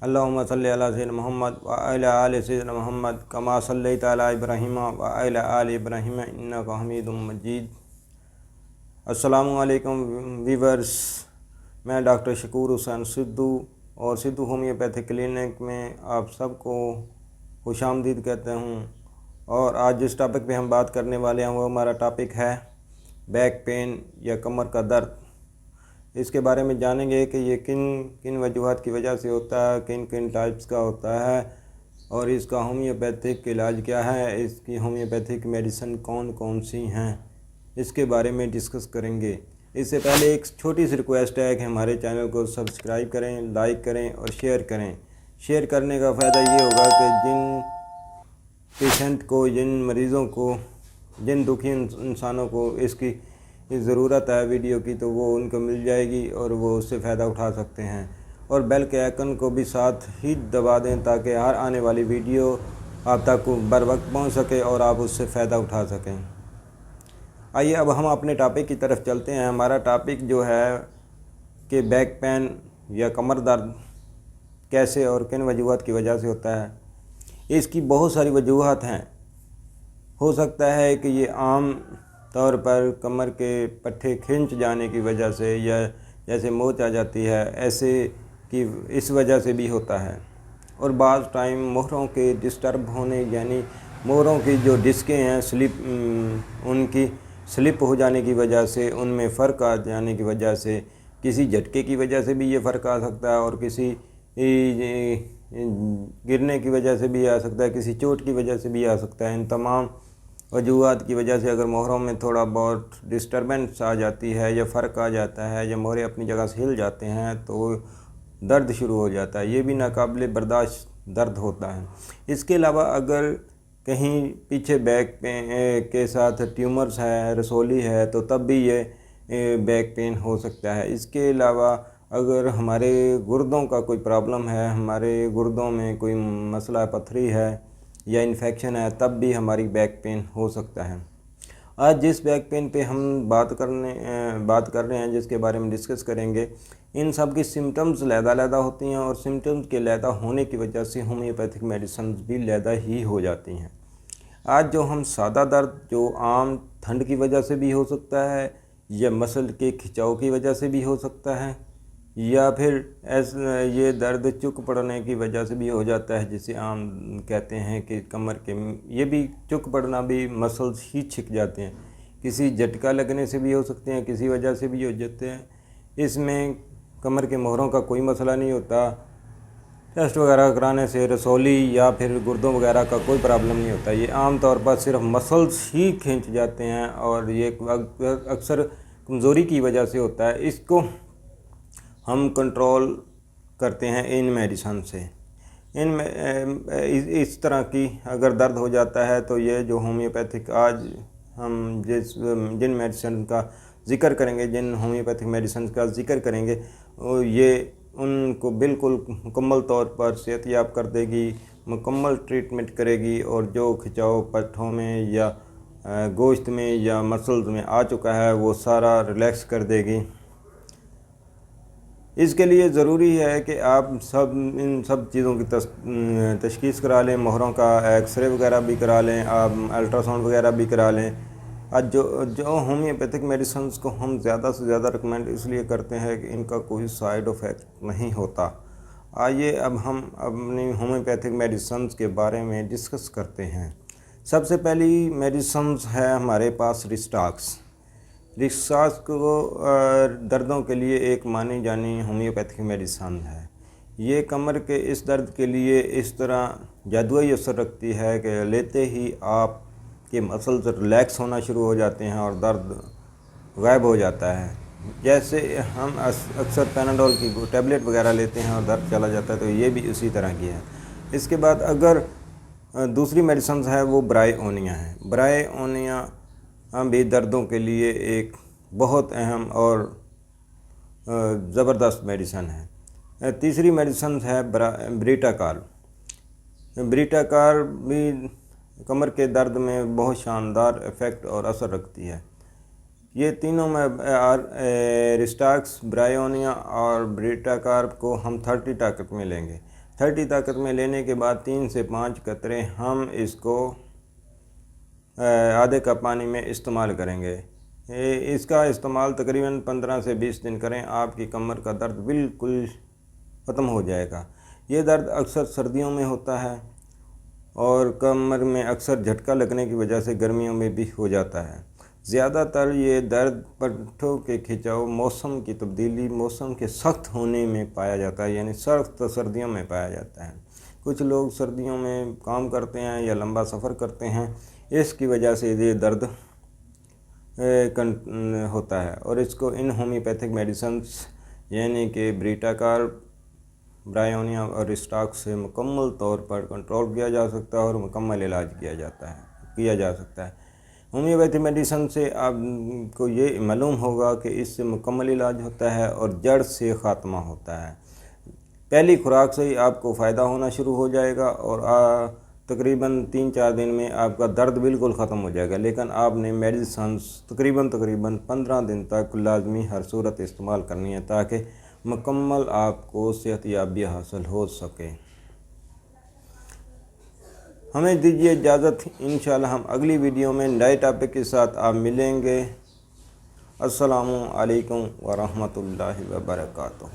اللہم صلی علی سیدنا محمد وعلی آل سیدنا محمد کما صلیت علی ابراہیم وعلی آل ابراہیم انک حمید مجید۔ السلام علیکم ویورز، میں ڈاکٹر شکور حسین سدھو اور سدھو ہومیوپیتھک کلینک میں آپ سب کو خوش آمدید کہتے ہوں۔ اور آج جس ٹاپک پہ ہم بات کرنے والے ہیں وہ ہمارا ٹاپک ہے بیک پین یا کمر کا درد۔ اس کے بارے میں جانیں گے کہ یہ کن کن وجوہات کی وجہ سے ہوتا ہے، کن کن ٹائپس کا ہوتا ہے اور اس کا ہومیوپیتھک علاج کیا ہے، اس کی ہومیوپیتھک میڈیسن کون کون سی ہیں، اس کے بارے میں ڈسکس کریں گے۔ اس سے پہلے ایک چھوٹی سی ریکویسٹ ہے کہ ہمارے چینل کو سبسکرائب کریں، لائک کریں اور شیئر کریں۔ شیئر کرنے کا فائدہ یہ ہوگا کہ جن پیشنٹ کو، جن مریضوں کو، جن دکھی انسانوں کو اس کی ضرورت ہے ویڈیو کی، تو وہ ان کو مل جائے گی اور وہ اس سے فائدہ اٹھا سکتے ہیں۔ اور بیل کے آئیکن کو بھی ساتھ ہی دبا دیں تاکہ ہر آنے والی ویڈیو آپ تک بر وقت پہنچ سکے اور آپ اس سے فائدہ اٹھا سکیں۔ آئیے اب ہم اپنے ٹاپک کی طرف چلتے ہیں۔ ہمارا ٹاپک جو ہے کہ بیک پین یا کمر درد کیسے اور کن وجوہات کی وجہ سے ہوتا ہے۔ اس کی بہت ساری وجوہات ہیں۔ ہو سکتا ہے کہ یہ عام طور پر کمر کے پٹھے کھنچ جانے کی وجہ سے یا جیسے موچ آ جاتی ہے ایسے کی اس وجہ سے بھی ہوتا ہے، اور بعض ٹائم موہروں کے ڈسٹرب ہونے یعنی موہروں کی جو ڈسکیں ہیں ان کی سلپ ہو جانے کی وجہ سے، ان میں فرق آ جانے کی وجہ سے، کسی جھٹکے کی وجہ سے بھی یہ فرق آ سکتا ہے اور کسی گرنے کی وجہ سے بھی آ سکتا ہے، کسی چوٹ کی وجہ سے بھی آ سکتا ہے۔ ان تمام وجوہات کی وجہ سے اگر موہروں میں تھوڑا بہت ڈسٹربنس آ جاتی ہے یا فرق آ جاتا ہے یا موہرے اپنی جگہ سے ہل جاتے ہیں تو درد شروع ہو جاتا ہے۔ یہ بھی ناقابل برداشت درد ہوتا ہے۔ اس کے علاوہ اگر کہیں پیچھے بیک پین کے ساتھ ٹیومرز ہے، رسولی ہے، تو تب بھی یہ بیک پین ہو سکتا ہے۔ اس کے علاوہ اگر ہمارے گردوں کا کوئی پرابلم ہے، ہمارے گردوں میں کوئی مسئلہ پتھری ہے یا انفیکشن ہے، تب بھی ہماری بیک پین ہو سکتا ہے۔ آج جس بیک پین پہ ہم بات کر رہے ہیں، جس کے بارے میں ڈسکس کریں گے، ان سب کی سمٹمز علیحدہ ہوتی ہیں اور سمٹمز کے علیحدہ ہونے کی وجہ سے ہومیوپیتھک میڈیسنز بھی علیحدہ ہی ہو جاتی ہیں۔ آج جو ہم سادہ درد جو عام ٹھنڈ کی وجہ سے بھی ہو سکتا ہے یا مسل کے کھچاؤ کی وجہ سے بھی ہو سکتا ہے یا پھر یہ درد چک پڑنے کی وجہ سے بھی ہو جاتا ہے، جسے عام کہتے ہیں کہ کمر کے یہ بھی چک پڑنا بھی مسلز ہی چھک جاتے ہیں، کسی جھٹکا لگنے سے بھی ہو سکتے ہیں، کسی وجہ سے بھی ہو جاتے ہیں۔ اس میں کمر کے موہروں کا کوئی مسئلہ نہیں ہوتا، ٹیسٹ وغیرہ کرانے سے رسولی یا پھر گردوں وغیرہ کا کوئی پرابلم نہیں ہوتا۔ یہ عام طور پر صرف مسلز ہی کھنچ جاتے ہیں اور یہ اکثر کمزوری کی وجہ سے ہوتا ہے۔ اس کو ہم کنٹرول کرتے ہیں ان میڈیسن سے۔ اس طرح کی اگر درد ہو جاتا ہے تو یہ جو ہومیوپیتھک آج ہم جن میڈیسن کا ذکر کریں گے، جن ہومیوپیتھک میڈیسن کا ذکر کریں گے، یہ ان کو بالکل مکمل طور پر صحت یاب کر دے گی، مکمل ٹریٹمنٹ کرے گی اور جو کھچاؤ پٹھوں میں یا گوشت میں یا مسلز میں آ چکا ہے وہ سارا ریلیکس کر دے گی۔ اس کے لیے ضروری ہے کہ آپ ان سب چیزوں کی تشخیص کرا لیں، موہروں کا ایکس رے وغیرہ بھی کرا لیں، آپ الٹرا ساؤنڈ وغیرہ بھی کرا لیں۔ آج جو ہومیوپیتھک میڈیسنز کو ہم زیادہ سے زیادہ ریکمینڈ اس لیے کرتے ہیں کہ ان کا کوئی سائیڈ افیکٹ نہیں ہوتا۔ آئیے اب ہم اپنی ہومیوپیتھک میڈیسنز کے بارے میں ڈسکس کرتے ہیں۔ سب سے پہلی میڈیسنز ہے ہمارے پاس ریسٹاکس۔ ریسٹاکس کو دردوں کے لیے ایک مانی جانی ہومیوپیتھک میڈیسن ہے۔ یہ کمر کے اس درد کے لیے اس طرح جادوئی اثر رکھتی ہے کہ لیتے ہی آپ کے مسلز ریلیکس ہونا شروع ہو جاتے ہیں اور درد غائب ہو جاتا ہے۔ جیسے ہم اکثر پیناڈول کی ٹیبلٹ وغیرہ لیتے ہیں اور درد چلا جاتا ہے، تو یہ بھی اسی طرح کی ہے۔ اس کے بعد اگر دوسری میڈیسنز ہے وہ برائے اونیا ہے۔ برائے اونیا بھی دردوں کے لیے ایک بہت اہم اور زبردست میڈیسن ہے۔ تیسری میڈیسن ہے بریٹا کار۔ بریٹا کار بھی کمر کے درد میں بہت شاندار ایفیکٹ اور اثر رکھتی ہے۔ یہ تینوں میں ریسٹاکس، برائے اونیا اور بریٹا کار کو ہم 30 طاقت میں لیں گے۔ 30 طاقت میں لینے کے بعد 3 سے 5 قطرے ہم اس کو آدھے کپ پانی میں استعمال کریں گے۔ اس کا استعمال تقریباً 15 سے 20 دن کریں، آپ کی کمر کا درد بالکل ختم ہو جائے گا۔ یہ درد اکثر سردیوں میں ہوتا ہے اور کمر میں اکثر جھٹکا لگنے کی وجہ سے گرمیوں میں بھی ہو جاتا ہے۔ زیادہ تر یہ درد پٹھوں کے کھچاؤ، موسم کی تبدیلی، موسم کے سخت ہونے میں پایا جاتا ہے، یعنی سخت سردیوں میں پایا جاتا ہے۔ کچھ لوگ سردیوں میں کام کرتے ہیں یا لمبا سفر کرتے ہیں، اس کی وجہ سے یہ درد ہوتا ہے، اور اس کو ان ہومیوپیتھک میڈیسنز یعنی کہ بریٹاکار، برائیونیا اور اسٹاک سے مکمل طور پر کنٹرول کیا جا سکتا ہے اور مکمل علاج کیا جا سکتا ہے۔ ہومیوپیتھی میڈیسن سے آپ کو یہ معلوم ہوگا کہ اس سے مکمل علاج ہوتا ہے اور جڑ سے خاتمہ ہوتا ہے۔ پہلی خوراک سے ہی آپ کو فائدہ ہونا شروع ہو جائے گا اور تقریباً 3-4 دن میں آپ کا درد بالکل ختم ہو جائے گا، لیکن آپ نے میڈیسنز تقریباً 15 دن تک لازمی ہر صورت استعمال کرنی ہے تاکہ مکمل آپ کو صحت یابی حاصل ہو سکے۔ ہمیں دیجیے اجازت، انشاءاللہ ہم اگلی ویڈیو میں نئے ٹاپک کے ساتھ آپ ملیں گے۔ السلام علیکم ورحمۃ اللہ وبرکاتہ۔